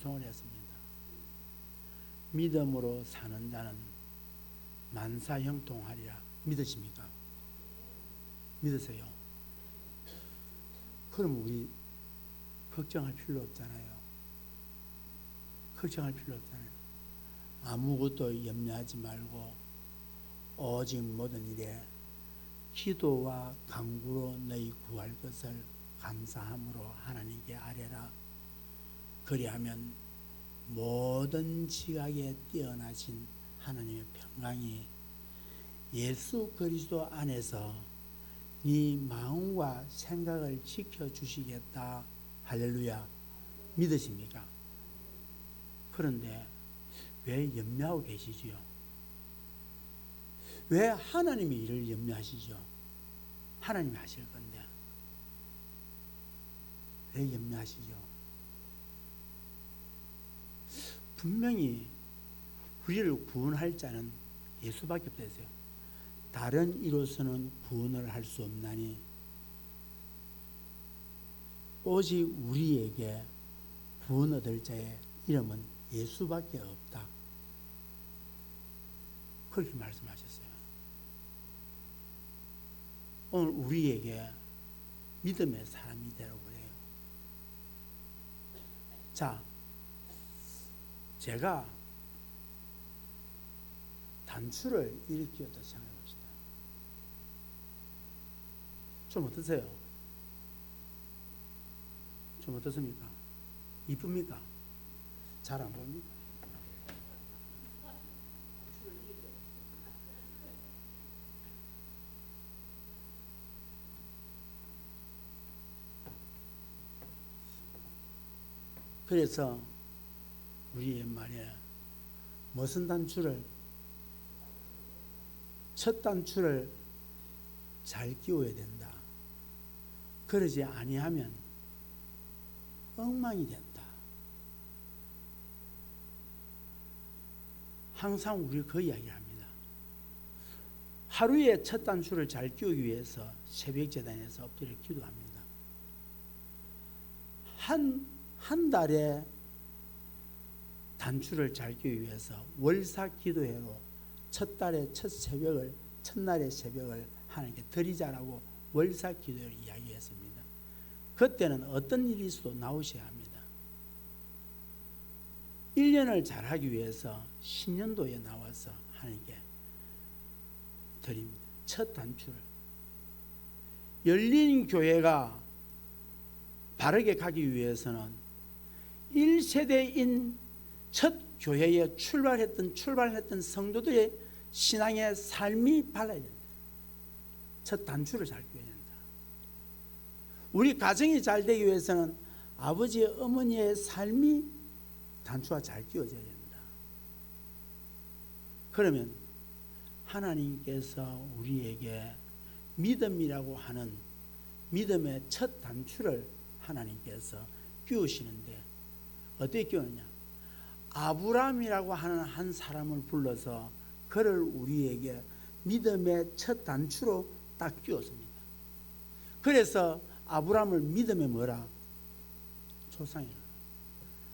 찬송을 했습니다. 믿음으로 사는 자는 만사 형통하리라. 믿으십니까? 믿으세요? 그럼 우리 걱정할 필요 없잖아요. 걱정할 필요 없잖아요. 아무것도 염려하지 말고 오직 모든 일에 기도와 간구로 너희 구할 것을 감사함으로 하나님께 아뢰라. 그리하면 모든 지각에 뛰어나신 하나님의 평강이 예수 그리스도 안에서 네 마음과 생각을 지켜주시겠다. 할렐루야. 믿으십니까? 그런데 왜 염려하고 계시지요? 왜 하나님이 이를 염려하시죠? 하나님이 하실 건데 왜 염려하시죠? 분명히 우리를 구원할 자는 예수밖에 없으세요. 다른 이로서는 구원을 할 수 없나니 오직 우리에게 구원 얻을 자의 이름은 예수밖에 없다. 그렇게 말씀하셨어요. 오늘 우리에게 믿음의 사람이 되라고 그래요. 자, 제가 단추를 일으켰다 생각해 봅시다. 좀 어떠세요? 좀 어떻습니까? 이쁩니까? 잘 안 보입니까? 그래서 우리 옛말에 무슨 단추를, 첫 단추를 잘 끼워야 된다. 그러지 아니하면 엉망이 된다. 항상 우리 그 이야기를 합니다. 하루에 첫 단추를 잘 끼우기 위해서 새벽 제단에서 엎드려 기도합니다. 한 달에 단추를 잘 끼우기 위해서 월사 기도회로 첫날의 새벽을 하나님께 드리자라고 월사 기도회를 이야기했습니다. 그때는 어떤 일이 있어도 나오셔야 합니다. 1년을 잘하기 위해서 신년도에 나와서 하나님께 드립니다. 첫 단추를. 열린 교회가 바르게 가기 위해서는 1세대인 첫 교회에 출발했던 성도들의 신앙의 삶이 발라야 된다. 첫 단추를 잘 끼워야 된다. 우리 가정이 잘 되기 위해서는 아버지, 어머니의 삶이 단추가 잘 끼워져야 된다. 그러면 하나님께서 우리에게 믿음이라고 하는 믿음의 첫 단추를 하나님께서 끼우시는데 어떻게 끼우느냐? 아브라함이라고 하는 한 사람을 불러서 그를 우리에게 믿음의 첫 단추로 딱 끼웠습니다. 그래서 아브라함을 믿음의 뭐라? 조상이라.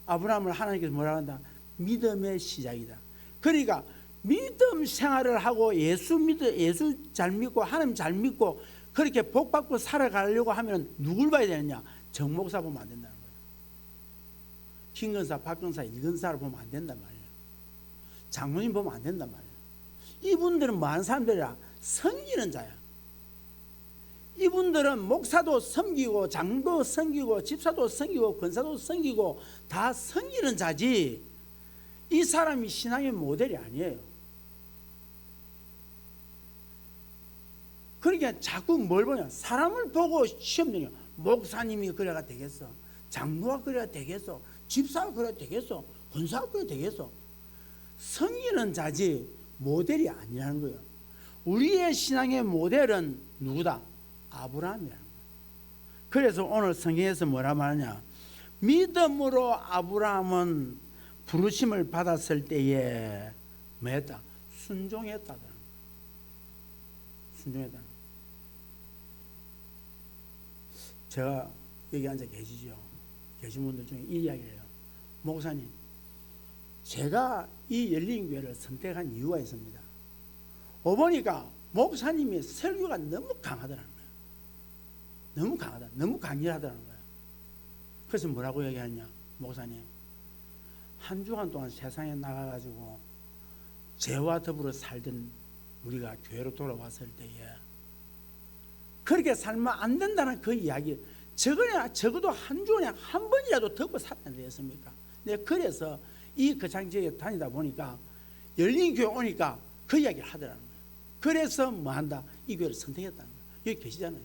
아브라함을 하나님께서 뭐라 한다? 믿음의 시작이다. 그러니까 믿음 생활을 하고 예수 잘 믿고 하나님 잘 믿고 그렇게 복 받고 살아가려고 하면 누굴 봐야 되느냐? 정목사 보면 안 된다는 거예요. 김근사, 박근사, 이근사를 보면 안 된단 말이에요. 장로님 보면 안 된단 말이에요. 이분들은 뭐하는 사람들이라? 섬기는 자야. 이분들은 목사도 섬기고 장도 섬기고 집사도 섬기고 권사도 섬기고 다 섬기는 자지 이 사람이 신앙의 모델이 아니에요. 그러니까 자꾸 뭘 보냐? 사람을 보고 시험 내냐? 목사님이 그래가 되겠어? 장로가 그래야 되겠어? 집사가 그래야 되겠어? 권사가 그래야 되겠어? 섬기는 자지 모델이 아니라는 거예요. 우리의 신앙의 모델은 누구다? 아브라함이라는 거예요. 그래서 오늘 성경에서 뭐라 말하냐? 믿음으로 아브라함은 부르심을 받았을 때에 뭐 했다? 순종했다. 순종했다. 제가 여기 앉아 계시죠? 계신 분들 중에 이 이야기를 해요. 목사님, 제가 이 열린교회를 선택한 이유가 있습니다. 보니까 목사님의 설교가 너무 강하더라는 거예요. 너무 강하다. 너무 강렬하더라는 거예요. 그래서 뭐라고 얘기하냐. 목사님, 한 주간 동안 세상에 나가가지고 죄와 더불어 살던 우리가 교회로 돌아왔을 때에 그렇게 살면 안 된다는 그 이야기, 적어도 한 주간에 한 번이라도 듣고 살아야 되겠습니까? 내가 그래서 이 거창지역에 다니다 보니까 열린 교회 오니까 그 이야기를 하더라는 거예요. 그래서 뭐 한다? 이 교회를 선택했다는 거예요. 여기 계시잖아요.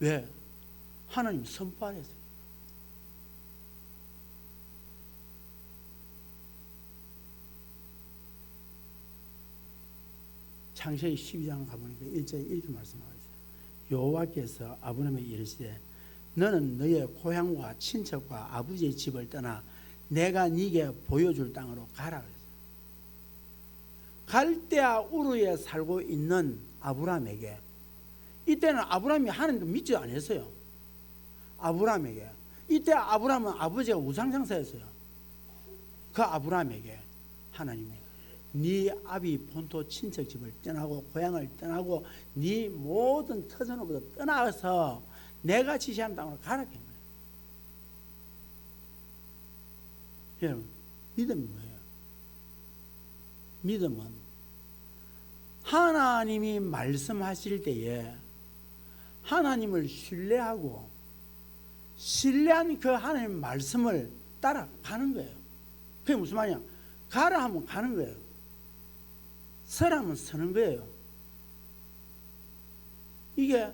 왜? 하나님 선포하셨어요. 창세기 12장 가보니까 1절에 이렇게 말씀하고 있어요. 여호와께서 아브라함에게 이르시되 너는 너의 고향과 친척과 아버지의 집을 떠나 내가 네게 보여줄 땅으로 가라 그랬어요. 갈대아 우르에 살고 있는 아브라함에게, 이때는 아브라함이 하나님도 믿지 않았어요. 아브라함에게, 이때 아브라함은 아버지가 우상장사였어요. 그 아브라함에게 하나님이 네 아비 본토 친척 집을 떠나고 고향을 떠나고 네 모든 터전으로부터 떠나서 내가 지시한 땅으로 가라 한 거예요. 여러분, 믿음이 뭐예요? 믿음은 하나님이 말씀하실 때에 하나님을 신뢰하고 신뢰한 그 하나님의 말씀을 따라가는 거예요. 그게 무슨 말이냐? 가라 하면 가는 거예요. 서라 하면 서는 거예요. 이게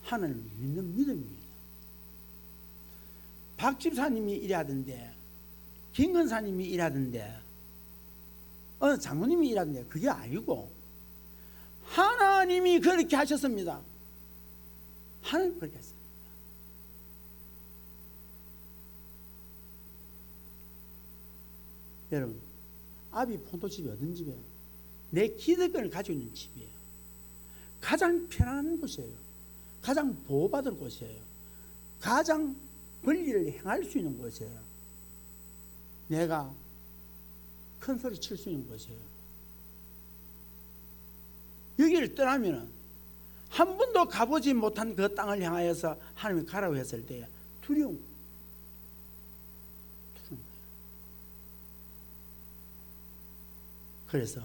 하나님을 믿는 믿음입니다. 박 집사님이 일하던데, 김 근사님이 일하던데, 어느 장모님이 일하던데 그게 아니고 하나님이 그렇게 하셨습니다. 하나님 그렇게 했습니다. 여러분, 아비 폰토집이 어떤 집이에요? 내 기득권을 가지고 있는 집이에요. 가장 편안한 곳이에요. 가장 보호받을 곳이에요. 가장 권리를 행할 수 있는 곳이에요. 내가 큰 소리 칠 수 있는 곳이에요. 여기를 떠나면 한 번도 가보지 못한 그 땅을 향하여서 하나님이 가라고 했을 때 두려운 거예요. 그래서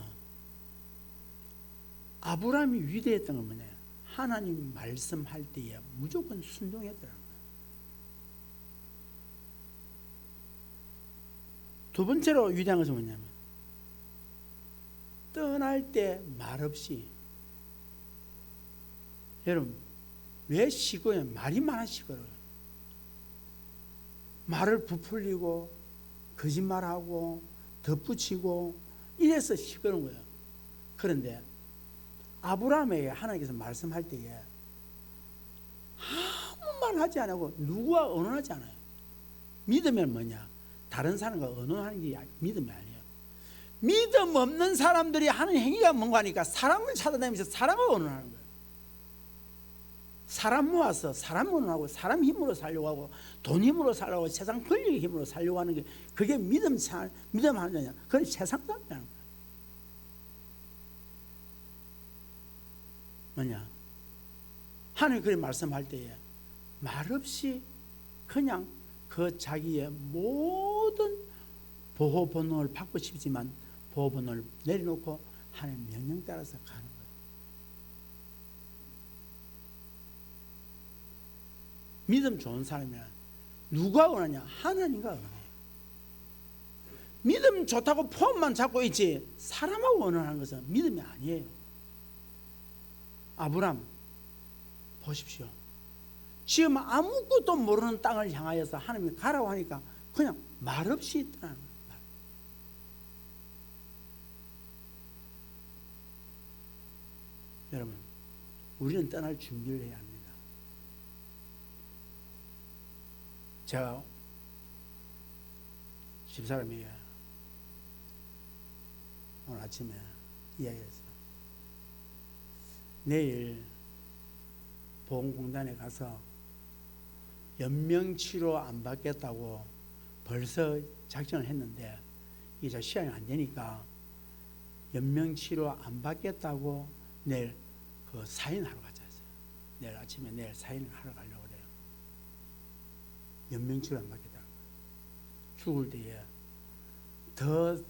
아브라함이 위대했던 건 뭐냐? 하나님 말씀할 때에 무조건 순종했더라는 거예요. 두 번째로 위대한 것은 뭐냐면 떠날 때 말없이, 여러분 왜 시골에 말이 많아? 시골을 말을 부풀리고 거짓말하고 덧붙이고 이래서 시끄러운 거예요. 그런데 아브라함에게 하나님께서 말씀할 때에 아무 말 하지 않고 누구와 언언하지 않아요. 믿으면 뭐냐? 다른 사람과 언언하는 게 믿음이 아니에요. 믿음 없는 사람들이 하는 행위가 뭔가 하니까 사람을 찾아다니면서 사람과 언언하는 거예요. 사람 모아서 사람 언언하고 사람 힘으로 살려고 하고 돈 힘으로 살려고 하고 세상 권력의 힘으로 살려고 하는 게 그게 믿음 하는 거냐? 그건 세상 사람이라는 거예요. 뭐냐? 하나님이 그렇게 말씀할 때에 말없이 그냥 그 자기의 모든 보호 본능을 받고 싶지만 보호 본능을 내려놓고 하나님 명령 따라서 가는 거예요. 믿음 좋은 사람이란 누가 원하냐? 하나님과 원해요. 믿음 좋다고 폼만 잡고 있지 사람하고 원하는 것은 믿음이 아니에요. 아브람 보십시오. 지금 아무것도 모르는 땅을 향하여서 하나님이 가라고 하니까 그냥 말없이 떠나는 거예요. 여러분, 우리는 떠날 준비를 해야 합니다. 제가 집사람에게 오늘 아침에 이야기했어요. 내일 보건공단에 가서 연명치료 안 받겠다고 벌써 작정을 했는데 이제 시간이 안 되니까 연명치료 안 받겠다고 내일 그 사인하러 가자 했어요. 내일 아침에 내일 사인을 하러 가려고 그래요. 연명치료 안 받겠다. 죽을 때에 더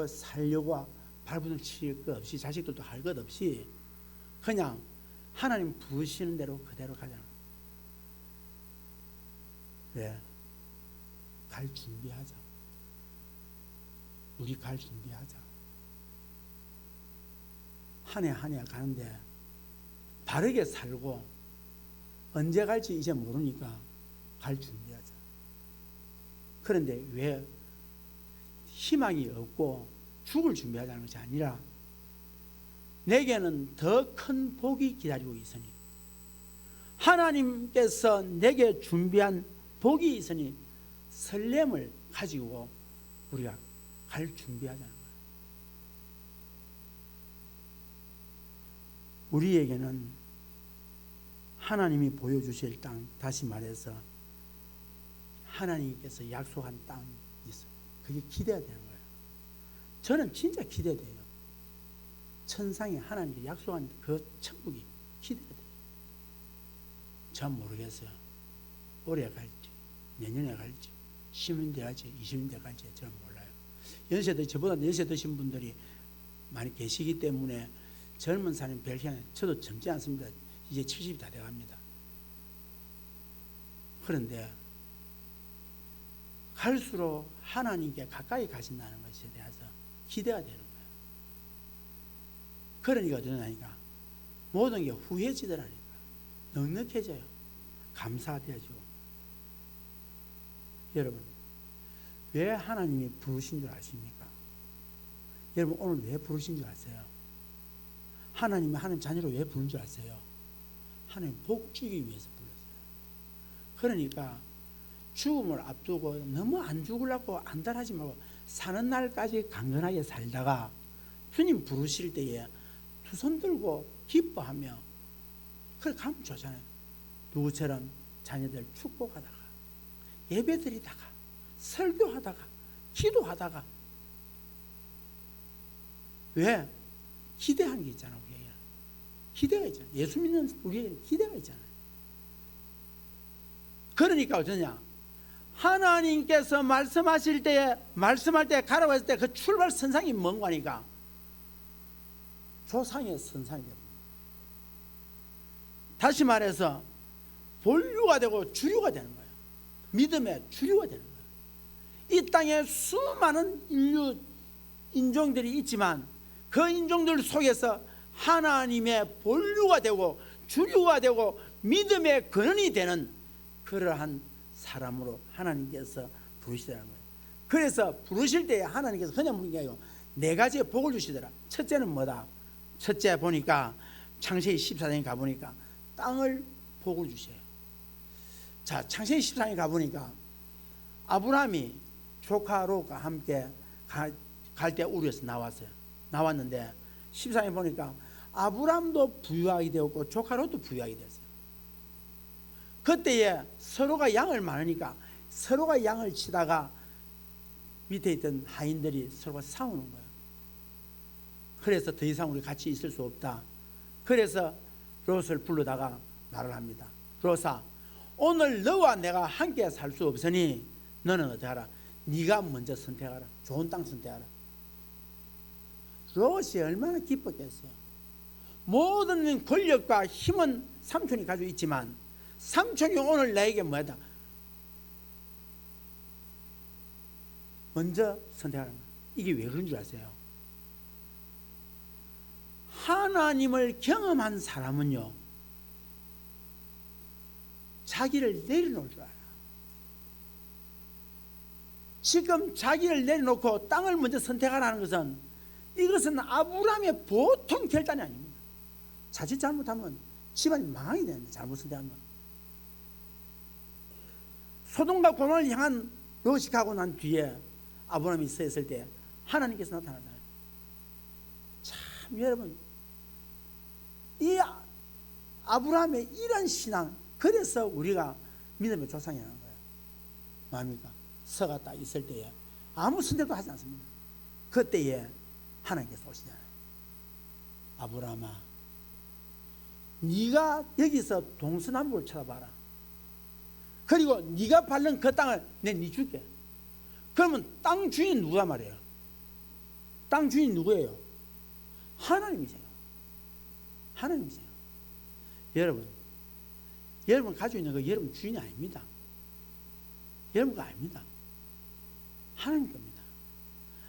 살려고 발버둥 칠 것 없이 자식들도 할 것 없이 그냥 하나님 부르시는 대로 그대로 가자는 거예요. 왜? 갈 준비하자. 우리 갈 준비하자. 한 해 한 해 가는데 바르게 살고 언제 갈지 이제 모르니까 갈 준비하자. 그런데 왜 희망이 없고 죽을 준비하자는 것이 아니라 내게는 더 큰 복이 기다리고 있으니 하나님께서 내게 준비한 복이 있으니 설렘을 가지고 우리가 갈 준비하자는 거예요. 우리에게는 하나님이 보여주실 땅, 다시 말해서 하나님께서 약속한 땅이 있어요. 그게 기대가 되는 거예요. 저는 진짜 기대돼요. 천상에 하나님께 약속한 그 천국이 기대가 돼요. 전 모르겠어요. 올해 갈지, 내년에 갈지, 10년 돼 갈지, 20년 돼 갈지 저는 몰라요. 연세 저보다 연세 드신 분들이 많이 계시기 때문에 젊은 사람 별 희망, 저도 젊지 않습니다. 이제 70이 다 돼갑니다. 그런데 갈수록 하나님께 가까이 가신다는 것에 대해서 기대가 되는 거예요. 그러니까 어떠냐니까 모든 게 후해지더라니까. 넉넉해져요. 감사되어지고. 여러분, 왜 하나님이 부르신 줄 아십니까? 여러분, 오늘 왜 부르신 줄 아세요? 하나님이 하나님 자녀로 왜 부른 줄 아세요? 하나님 복 주기 위해서 불렀어요. 그러니까 죽음을 앞두고 너무 안 죽으려고 안달하지 말고 사는 날까지 강건하게 살다가 주님 부르실 때에 두 손 들고 기뻐하며 그렇게 가면 좋잖아요. 누구처럼 자녀들 축복하다가 예배드리다가 설교하다가 기도하다가 왜? 기대하는 게 있잖아. 우리에게는 기대가 있잖아요. 예수 믿는 우리에게는 기대가 있잖아요. 그러니까 어쩌냐, 하나님께서 말씀하실 때에 말씀할 때 가라고 했을 때 그 출발 선상이 뭔 거니까 조상의 선상이 됩니다. 다시 말해서 본류가 되고 주류가 되는 거예요. 믿음의 주류가 되는 거예요. 이 땅에 수많은 인종들이 있지만 그 인종들 속에서 하나님의 본류가 되고 주류가 되고 믿음의 근원이 되는 그러한 사람으로 하나님께서 부르시더라는 거예요. 그래서 부르실 때 하나님께서 그냥 부르는 게 아니고 네 가지의 복을 주시더라. 첫째는 뭐다? 첫째 보니까 창세기 14장에 가보니까 땅을 복을 주셔요. 자, 창세기 14장에 가보니까 아브라함이 조카 롯과 함께 갈 때 우르에서 나왔는데 14장에 보니까 아브라함도 부유하게 되었고 조카 롯도 부유하게 되었어요. 그때에 서로가 양을 많으니까 서로가 양을 치다가 밑에 있던 하인들이 서로가 싸우는 거예요. 그래서 더 이상 우리 같이 있을 수 없다. 그래서 롯을 불러다가 말을 합니다. 롯아, 오늘 너와 내가 함께 살 수 없으니 너는 어떻게 하라? 네가 먼저 선택하라. 좋은 땅 선택하라. 롯이 얼마나 기뻤겠어요. 모든 권력과 힘은 삼촌이 가지고 있지만 삼촌이 오늘 나에게 뭐다? 먼저 선택하는 거예요. 이게 왜 그런 줄 아세요? 하나님을 경험한 사람은요, 자기를 내려놓을 줄 알아. 지금 자기를 내려놓고 땅을 먼저 선택하라는 것은 이것은 아브라함의 보통 결단이 아닙니다. 자칫 잘못하면 집안이 망하게 되는데, 잘못 선택하면. 소돔과 고모라를 향한 롯이 가고 난 뒤에 아브라함이 서 있을 때 하나님께서 나타나잖아요. 참 여러분, 이 아브라함의 이런 신앙, 그래서 우리가 믿음의 조상이라는 거예요. 뭐합니까? 서가 딱 있을 때에 아무 선택도 하지 않습니다. 그때에 하나님께서 오시잖아요. 아브라함아, 네가 여기서 동서남북을 쳐다봐라. 그리고 네가 밟는 그 땅을 내가 네 줄게. 그러면 땅 주인 누가 말이에요? 땅 주인 누구예요? 하나님이세요. 하나님이세요. 여러분 가지고 있는 거 여러분 주인이 아닙니다. 여러분 거 아닙니다. 하나님 겁니다.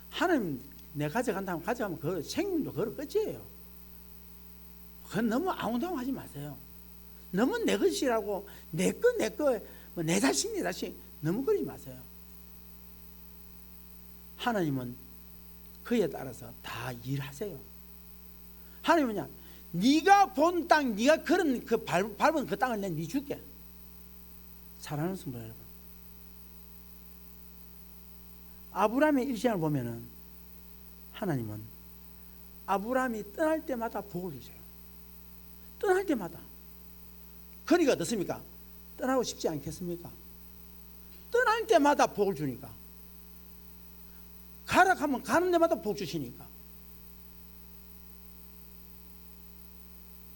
하나님 내가 가져간다면 가져가면 그 생명도 그걸 끝이에요. 그건 너무 아웅다웅하지 마세요. 너무 내 것이라고 내 거 뭐 내 자식 너무 그러지 마세요. 하나님은 그에 따라서 다 일하세요. 하나님은 네가 본 땅, 네가 걸은 그 밟은 그 땅을 내가 네 줄게. 사랑하는 성도 여러분, 아브라함의 일생을 보면은 하나님은 아브라함이 떠날 때마다 복을 주세요. 떠날 때마다. 그러니까 어떻습니까? 떠나고 싶지 않겠습니까? 떠날 때마다 복을 주니까. 가라 하면 가는 데마다 복 주시니까.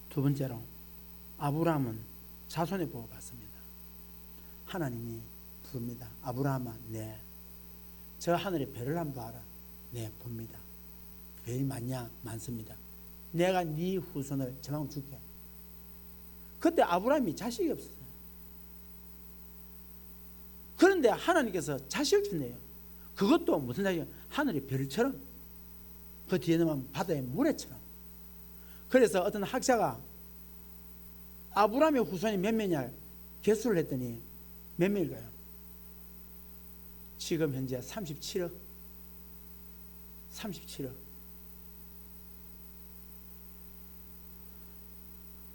두 번째로 아브라함은 자손의 복을 받습니다. 하나님이 부릅니다. 아브라함아, 네, 저 하늘의 별을 한번 봐라. 네, 봅니다. 별이 많냐? 많습니다. 내가 네 후손을 저만큼 줄게. 그때 아브라함이 자식이 없었어요. 그런데 하나님께서 자식을 준대요. 그것도 무슨 자식이에요? 하늘의 별처럼, 그 뒤에 넘으면 바다의 모래처럼. 그래서 어떤 학자가 아브라함의 후손이 몇 명이냐 개수를 했더니 몇 명일까요? 지금 현재 37억. 37억.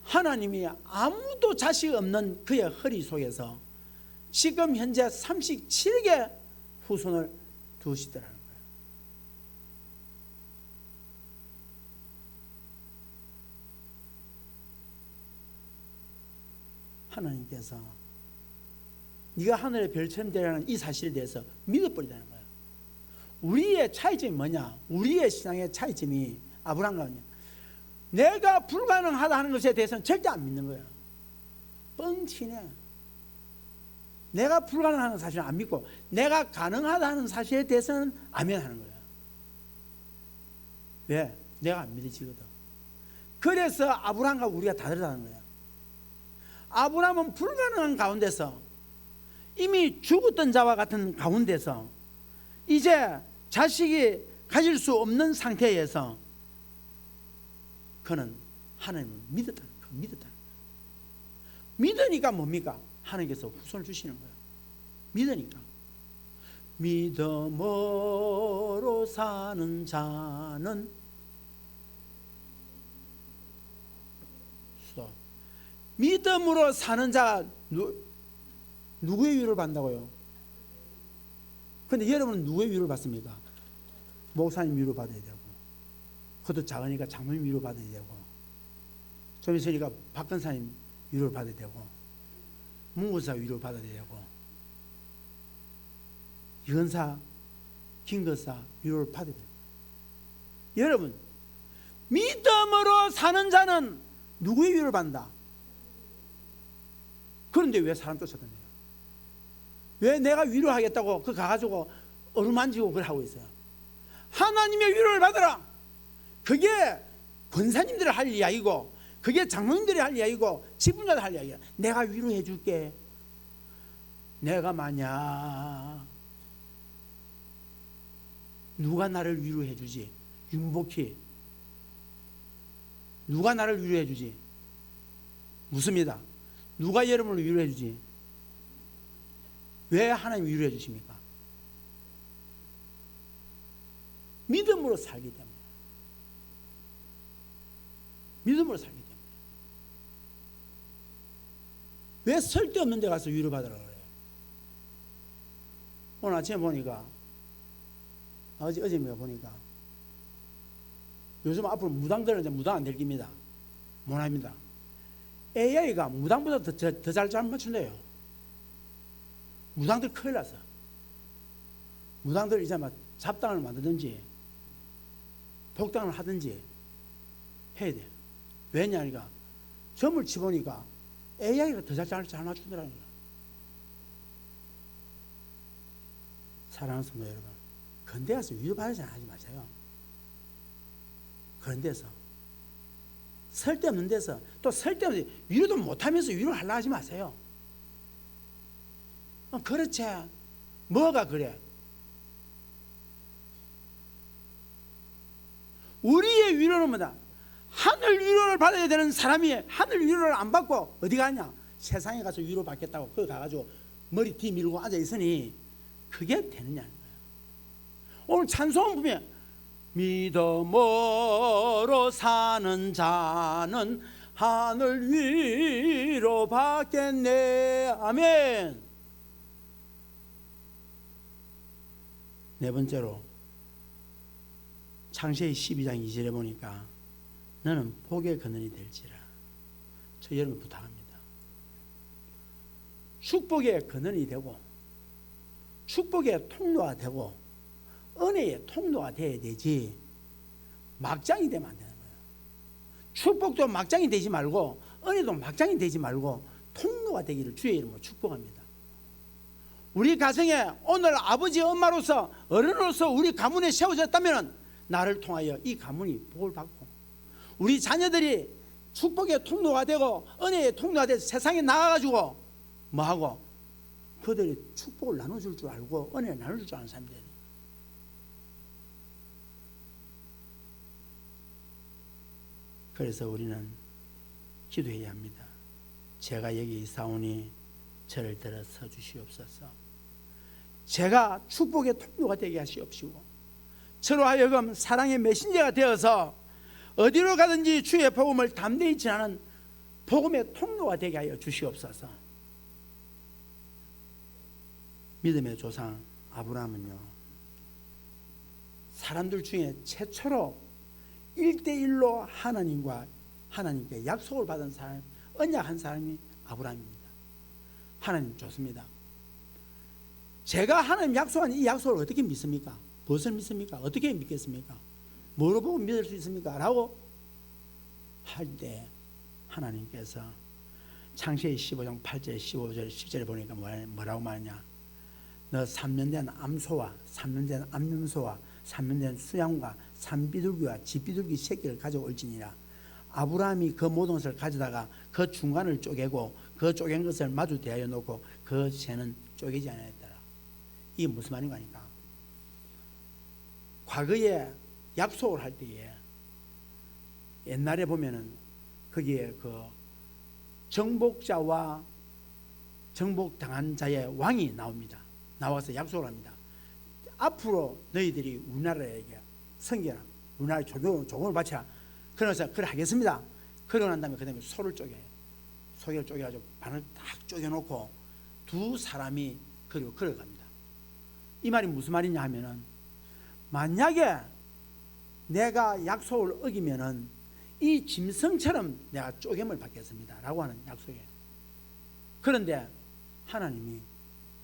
하나님이 아무도 자식 없는 그의 허리 속에서 지금 현재 37억의 후손을 두시더라는 거예요. 하나님께서 네가 하늘의 별처럼 되라는 이 사실에 대해서 믿어버리다는 거예요. 우리의 차이점이 뭐냐? 우리의 신앙의 차이점이 아브라함과 뭐냐? 내가 불가능하다 하는 것에 대해서는 절대 안 믿는 거예요. 뻥치네. 내가 불가능하다는 사실은 안 믿고 내가 가능하다는 사실에 대해서는 아멘하는 거예요. 왜? 내가 안 믿어지거든. 그래서 아브라함과 우리가 다르다는 거예요. 아브라함은 불가능한 가운데서 이미 죽었던 자와 같은 가운데서 이제 자식이 가질 수 없는 상태에서 그는 하나님을 믿었다는 거예요. 믿으니까 뭡니까? 하나님께서 후손을 주시는 거예요. 믿으니까. 믿음으로 사는 자는 믿음으로 사는 자가 누구의 위로를 받는다고요? 근데 여러분은 누구의 위로를 받습니까? 목사님 위로 받아야 되고, 그것도 작으니까 장로님 위로 받아야 되고, 좀 있으니까 박근사님 위로를 받아야 되고, 문구사 위로를 받아야 되고, 이건사, 김거사 위로를 받아야 되고. 여러분, 믿음으로 사는 자는 누구의 위로를 받는다? 그런데 왜 사람 쫓아다녀요? 왜 내가 위로하겠다고 그 가가지고 어루만지고 그걸 하고 있어요? 하나님의 위로를 받아라. 그게 권사님들이 할 이야기고, 그게 장로님들이 할 이야기고, 직분자들 할 이야기야. 내가 위로해 줄게. 내가 만약 누가 나를 위로해 주지? 윤복희 누가 나를 위로해 주지? 묻습니다. 누가 여러분을 위로해 주지? 왜 하나님 위로해 주십니까? 믿음으로 살기 때문에. 믿음으로 살기 때문에. 왜 쓸데없는 데 가서 위로받으라 그래요? 오늘 아침에 보니까, 어제인가 보니까, 요즘 앞으로 무당들은 이제 무당 안 될 겁니다. 못합니다. AI가 무당보다 더 잘 맞춘대요. 무당들 큰일 났어. 무당들 이제 막 잡당을 만들든지 복당을 하든지 해야 돼. 왜냐니까 점을 치보니까 AI가 더 잘 맞추더라는 거야. 사랑하는 성도 여러분, 그런 데서 위로받으지 하지 마세요. 그런 데서 쓸데없는 데서 또 쓸데없는 위로도 못하면서 위로를 하려 하지 마세요. 그렇지. 뭐가 그래? 우리의 위로는 뭐다? 하늘 위로를 받아야 되는 사람이 하늘 위로를 안 받고 어디 가냐? 세상에 가서 위로 받겠다고 거기 가가지고 머리 뒤 밀고 앉아 있으니 그게 되느냐는 거예요. 오늘 찬송은 보면 믿음으로 사는 자는 하늘 위로 받겠네. 아멘. 네 번째로 창세기 12장 2절에 보니까 너는 복의 근원이 될지라. 저 여러분 부탁합니다. 축복의 근원이 되고 축복의 통로가 되고 은혜의 통로가 돼야 되지 막장이 되면 안 되는 거예요. 축복도 막장이 되지 말고 은혜도 막장이 되지 말고 통로가 되기를 주의 이름으로 축복합니다. 우리 가정에 오늘 아버지 엄마로서 어른으로서 우리 가문에 세워졌다면 나를 통하여 이 가문이 복을 받고 우리 자녀들이 축복의 통로가 되고 은혜의 통로가 돼서 세상에 나가가지고 뭐하고 그들이 축복을 나눠줄 줄 알고 은혜를 나눠줄 줄 아는 사람들이. 그래서 우리는 기도해야 합니다. 제가 여기 있사오니 저를 들어 서 주시옵소서. 제가 축복의 통로가 되게 하시옵시고 저로 하여금 사랑의 메신저가 되어서 어디로 가든지 주의 복음을 담대히 전하는 복음의 통로가 되게 하여 주시옵소서. 믿음의 조상 아브라함은요, 사람들 중에 최초로 1대1로 하나님께 약속을 받은 사람, 언약한 사람이 아브라함입니다. 하나님 좋습니다. 제가 하나님 약속한 이 약속을 어떻게 믿습니까? 무엇을 믿습니까? 어떻게 믿겠습니까? 뭐로 보고 믿을 수 있습니까? 라고 할 때 하나님께서 창세기 15장 8절 15절 10절에 보니까 뭐라고 말하냐? 너 3년 된 암소와 3년 된 암염소와 3년 된 수양과 산비둘기와 집비둘기 새끼를 가져올지니라. 아브라함이 그 모든 것을 가져다가 그 중간을 쪼개고 그 쪼갠 것을 마주 대하여 놓고 그 새는 쪼개지 않았더라. 이게 무슨 말인가 하니까 과거에 약속을 할 때에 옛날에 보면은 거기에 그 정복자와 정복당한 자의 왕이 나옵니다. 나와서 약속을 합니다. 앞으로 너희들이 우리나라에게 성결한 우리나라에 조공을 바치라. 그래서 그래 하겠습니다. 그러고 난 다음에 그 다음에 소를 쪼개요. 소를 쪼개가지고 반을 딱 쪼개놓고 두 사람이 그리고 걸어갑니다. 이 말이 무슨 말이냐 하면은 만약에 내가 약속을 어기면은 이 짐승처럼 내가 쪼개을 받겠습니다 라고 하는 약속이에요. 그런데 하나님이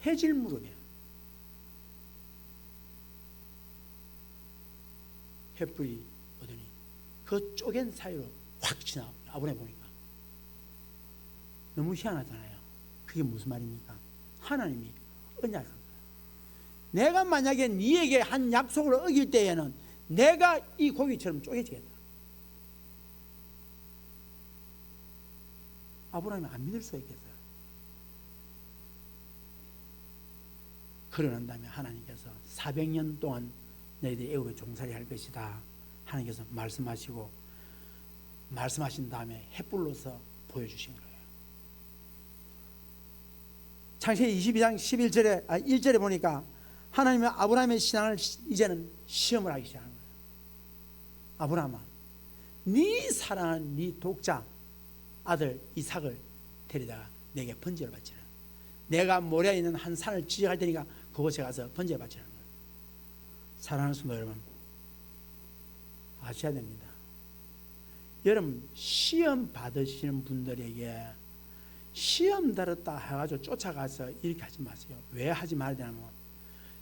해질 무렵에 횃불이 오더니 그 쪼갠 사이로 확 지나가. 아브라함 보니까 너무 희한하잖아요. 그게 무슨 말입니까? 하나님이 언약한 거예요. 내가 만약에 네에게 한 약속을 어길 때에는 내가 이 고기처럼 쪼개지겠다. 아브라함이 안 믿을 수 있겠어요. 그러고 난 다음에 하나님께서 400년 동안 너희들이 애굽에 종살이 할 것이다. 하나님께서 말씀하신 다음에 횃불로서 보여주신 거예요. 창세기 22장 1절에 보니까 하나님은 아브라함의 신앙을 이제는 시험을 하기 시작하는 거예요. 아브라함아, 네 사랑하는 네 독자 아들 이삭을 데리다가 내게 번제를 바치라. 내가 모래에 있는 한 산을 지적할 테니까 그곳에 가서 번제를 바치라는 거예요. 사랑하는 성도 여러분, 아셔야 됩니다. 여러분 시험 받으시는 분들에게 시험 들었다 해가지고 쫓아가서 이렇게 하지 마세요. 왜 하지 말아야 되냐면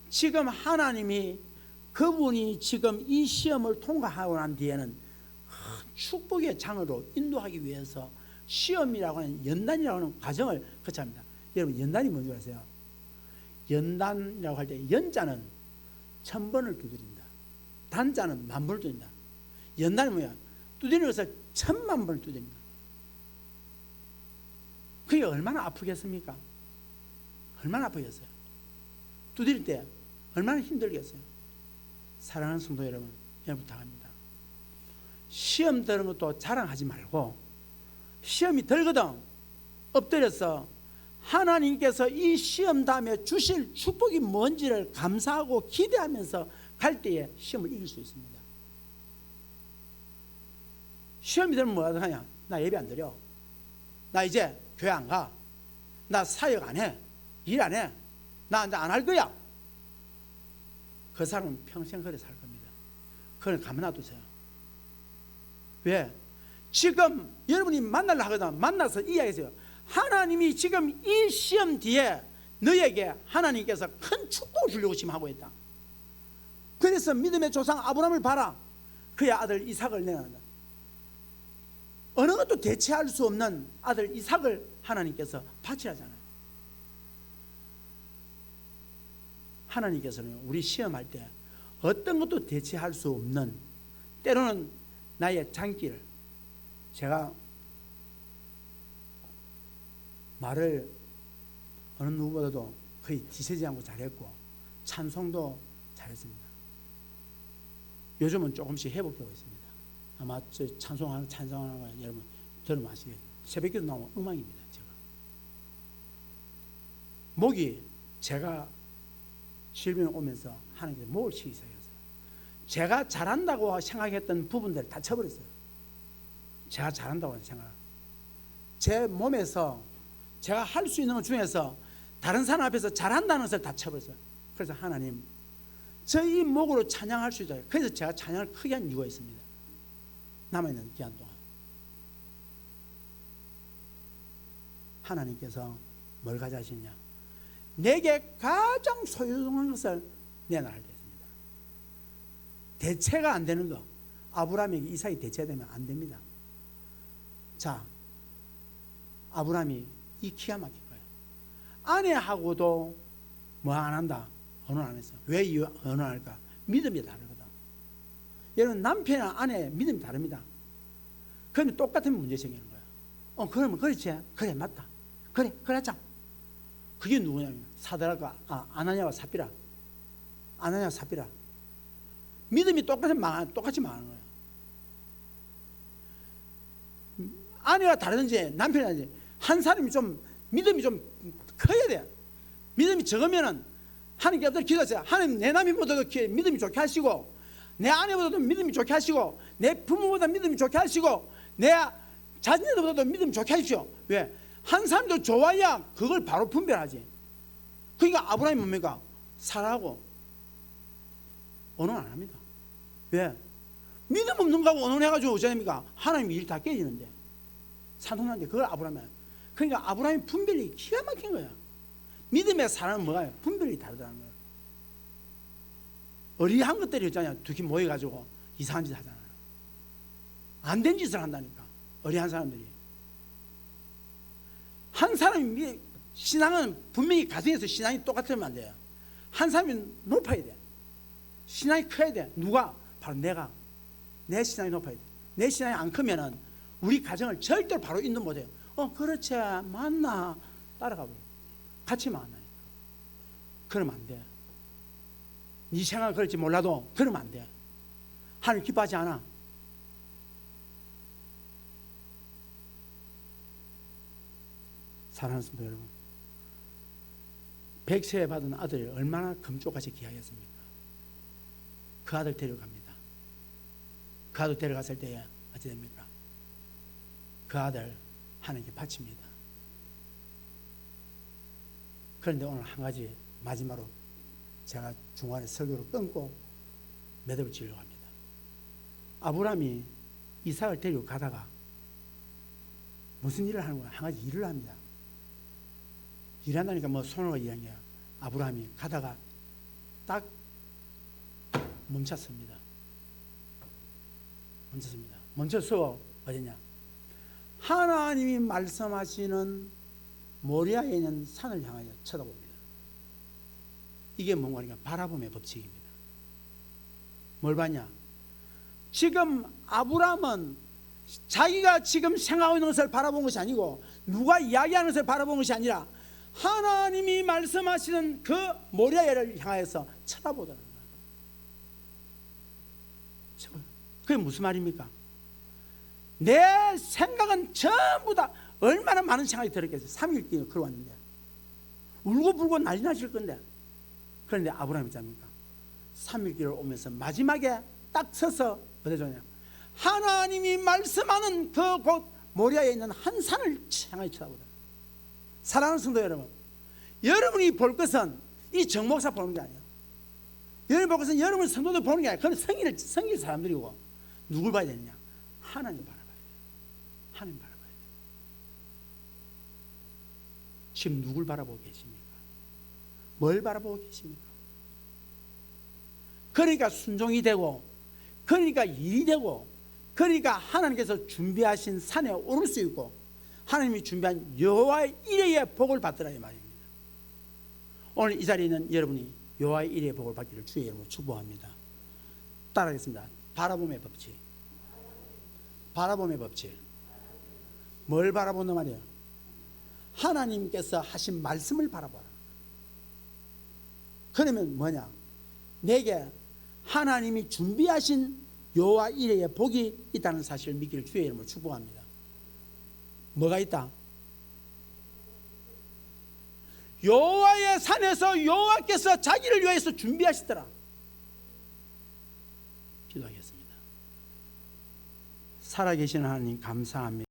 지금 하나님이 그분이 지금 이 시험을 통과하고 난 뒤에는 큰 축복의 장으로 인도하기 위해서 시험이라고 하는 연단이라고 하는 과정을 거쳐합니다. 여러분 연단이 뭔지 아세요? 연단이라고 할 때 연자는 1000번을 두드린다. 단자는 10,000번을 두드린다. 연단이 뭐야? 두드리는 것을 10,000,000번을 두드립니다. 그게 얼마나 아프겠습니까? 얼마나 아프겠어요? 두드릴 때 얼마나 힘들겠어요? 사랑하는 성도 여러분, 여러분 부탁합니다. 시험 드는 것도 자랑하지 말고 시험이 들거든 엎드려서 하나님께서 이 시험 다음에 주실 축복이 뭔지를 감사하고 기대하면서 갈 때에 시험을 이길 수 있습니다. 시험이 되면 뭐라도 하냐? 나 예배 안 드려. 나 이제 교회 안 가. 나 사역 안 해. 일 안 해. 나 이제 안 할 거야. 그 사람은 평생 그래 살 겁니다. 그걸 가만 놔두세요. 왜? 지금 여러분이 만나려 하거든. 만나서 이야기하세요. 하나님이 지금 이 시험 뒤에 너에게 하나님께서 큰 축복을 주려고 지금 하고 있다. 그래서 믿음의 조상 아브라함을 봐라. 그의 아들 이삭을 내놨다. 어느 것도 대체할 수 없는 아들 이삭을 하나님께서 바치라잖아요. 하나님께서는 우리 시험할 때 어떤 것도 대체할 수 없는 때로는 나의 장기를 제가 말을 어느 누구보다도 거의 뒤세지 않고 잘했고 찬송도 잘했습니다. 요즘은 조금씩 회복되고 있습니다. 아마 저 찬송하는 거 여러분 들으면 아시겠죠. 새벽기도 나오면 엉망입니다. 제가 목이 제가 질병이 오면서 하나님께서 목을 치기 시작했어요. 제가 잘한다고 생각했던 부분들을 다 쳐버렸어요. 제가 잘한다고 생각. 제 몸에서 제가 할 수 있는 것 중에서 다른 사람 앞에서 잘한다는 것을 다 쳐버렸어요. 그래서 하나님, 저희 목으로 찬양할 수 있어요. 그래서 제가 찬양을 크게 한 이유가 있습니다. 남아있는 기간 동안 하나님께서 뭘 가져가시느냐? 내게 가장 소중한 것을 내놔야 됐습니다. 대체가 안 되는 거, 아브라함에게 이삭이 대체되면 안 됩니다. 자, 아브라함이 이 기가 막힌 거예요. 아내하고도 뭐 안 한다, 언어 안 했어. 왜 이 언어 안 할까? 믿음이 다르거든. 여러분 남편이나 아내 믿음이 다릅니다. 그러면 똑같은 문제 생기는 거예요. 그러면 그렇지, 그래 맞다, 그래 그러자. 그게 누구냐면 사드락과 아나니아와 삽비라. 아나니아와 삽비라. 믿음이 똑같이 망하는 거예요. 아내가 다르든지 남편이 다르든지 한 사람이 좀 믿음이 좀 커야 돼. 믿음이 적으면은 하나님께 기도하세요. 하나님 내 남편보다도 믿음이 좋게 하시고 내 아내보다도 믿음이 좋게 하시고 내 부모보다 믿음이 좋게 하시고 내 자녀들보다도 믿음이 좋게 하십시오. 왜? 한 사람도 좋아야 그걸 바로 분별하지. 그러니까 아브라함이 뭡니까? 사라하고 언어는 안 합니다. 왜? 믿음 없는 거하고 언어해가지고 어쩌합니까? 하나님 일이 다 깨지는데 산통하는데 그걸 아브라함이. 그러니까 아브라함이 분별이 기가 막힌 거야. 믿음의 사람은 뭐가요? 분별이 다르다는 거예요. 어리한 것들이 있잖아요. 두기 모여가지고 이상한 짓 하잖아요. 안 된 짓을 한다니까. 어리한 사람들이. 한 사람이 신앙은 분명히 가정에서 신앙이 똑같으면 안 돼요. 한 사람이 높아야 돼. 신앙이 커야 돼. 누가? 바로 내가. 내 신앙이 높아야 돼. 내 신앙이 안 크면은 우리 가정을 절대로 바로 인도 못해요. 그렇지, 맞나? 따라가 버려. 같이 만나니까. 그러면 안 돼. 네 생각을 그럴지 몰라도 그러면 안 돼. 하나님 기뻐하지 않아. 사랑하는 성도 여러분, 백세 받은 아들이 얼마나 금쪽같이 귀하겠습니까? 그 아들 데려갑니다. 그 아들 데려갔을 때에 어찌 됩니까? 그 아들 하나님께 바칩니다. 그런데 오늘 한 가지 마지막으로 제가 중간에 설교를 끊고 매듭을 지으려고 합니다. 아브라함이 이삭을 데리고 가다가 무슨 일을 하는 거야? 한 가지 일을 합니다. 일한다니까 뭐 손으로 일한 게 아브라함이 가다가 딱 멈췄습니다. 멈춰서 어디냐? 하나님이 말씀하시는 모리아에 있는 산을 향하여 쳐다봅니다. 이게 뭔가 하니까 바라봄의 법칙입니다. 뭘 봤냐? 지금 아브라함은 자기가 지금 생각하고 있는 것을 바라본 것이 아니고 누가 이야기하는 것을 바라본 것이 아니라 하나님이 말씀하시는 그 모리아를 향하여서 쳐다보더라는 거예요. 그게 무슨 말입니까? 내 생각은 전부 다 얼마나 많은 생각이 들었겠어요. 3일 뒤에 걸어왔는데 울고불고 난리 나실 건데, 그런데 아브라함이 짭니까? 3일 길을 오면서 마지막에 딱 서서 어디 좋냐? 하나님이 말씀하는 그 곳 모리아에 있는 한 산을 향하여 쳐다보더라. 사랑하는 성도 여러분, 여러분이 볼 것은 이 정목사 보는 게 아니에요. 여러분이 볼 것은 여러분 성도들 보는 게 아니에요. 그건 성일 사람들이고, 누굴 봐야 되느냐? 하나님 바라봐야 돼요. 하나님 바라봐야 돼요. 지금 누굴 바라보고 계십니까? 뭘 바라보고 계십니까? 그러니까 순종이 되고, 그러니까 일이 되고, 그러니까 하나님께서 준비하신 산에 오를 수 있고, 하나님이 준비한 여호와의 이레의 복을 받더라 이 말입니다. 오늘 이 자리에 있는 여러분이 여호와의 이레의 복을 받기를 주의 이름으로 축복합니다. 따라하겠습니다. 바라봄의 법칙. 바라봄의 법칙. 뭘 바라본단 말이에요? 하나님께서 하신 말씀을 바라봐라. 그러면 뭐냐? 내게 하나님이 준비하신 여호와 이레의 복이 있다는 사실을 믿기를 주의 이름으로 축복합니다. 뭐가 있다? 여호와의 산에서 여호와께서 자기를 위해서 준비하시더라. 기도하겠습니다. 살아계신 하나님 감사합니다.